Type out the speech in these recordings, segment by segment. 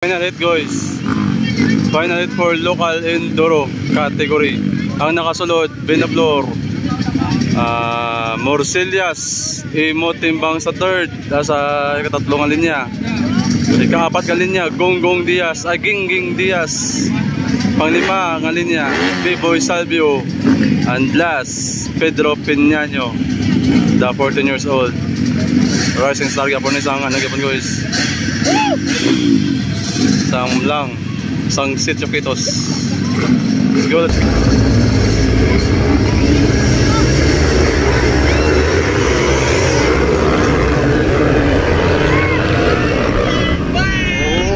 Final hit guys. Final hit for local enduro category. Ang nakasulod, Binablor, Morcillas, Imo Timbang sa third, sa ikatatlong linya. Ikaapat ka linya, Gonggong Diaz, Gingging Diaz. Panglima nga linya, B-Boy Salvio. And last, Pedro Piñaño, the 14 years old. Rising star yapon ni sang nagapon guys. Sang lang, sang Sitio Quitos. Let's go.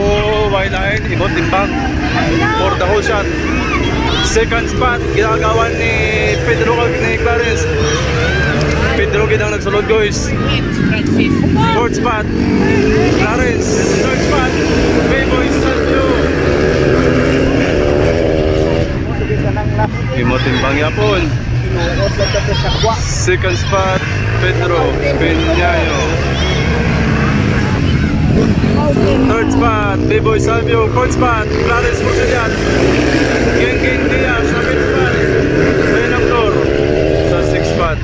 Oh, line, Imo Timbang for the whole shot. Second spot, ginagawa ni Pedro ni Clarence. Pedro gid ang nagsulod guys. Fourth spot, Clarence. Third spot, B-Boy Salvio. Imo Timbang yapon. Second spot, Pedro Piñaño. Third spot, B-Boy Salvio. Fourth spot, Clarence Morcillas. Gingging Diaz sa fifth spot. Binablor sa sixth spot.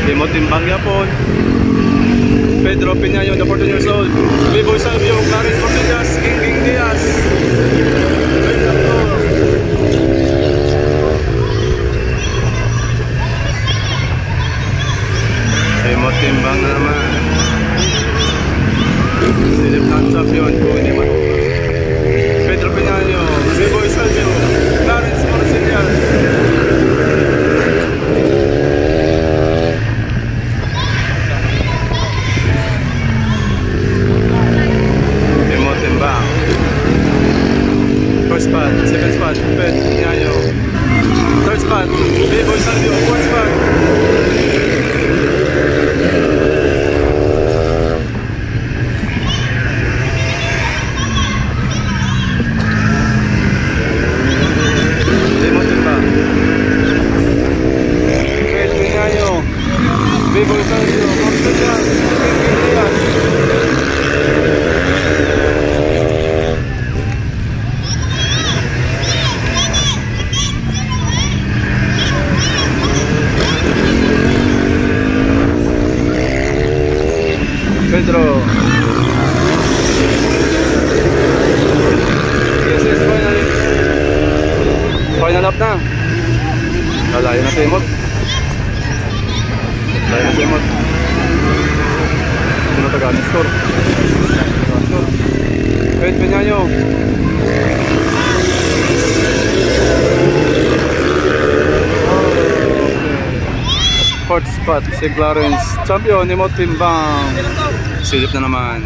Imo Timbang yapon. Pedro Piñaño, the 14 years old. B-Boy Salvio, Clarence Morcillas, Gingging Diaz. Imo Timbang na naman. Silip ng champion, kung hindi man. Pedro Piñaño, B-Boy Salvio, Clarence Morcillas. Imo Timbang. First spot, second spot, Pedro Piñaño. Third spot, B-Boy Salvio, fourth spot. B-Boy Salvio, Morcillas, Gingging Diaz. Pedro. Yes, finally. Final lap na. Lalayo na sa imot. Lain na semot. Ito na tagaan ng store. Wait, Piñaño. Fourth spot, si Clarence. Champion, Imo Timbang. Silip na naman.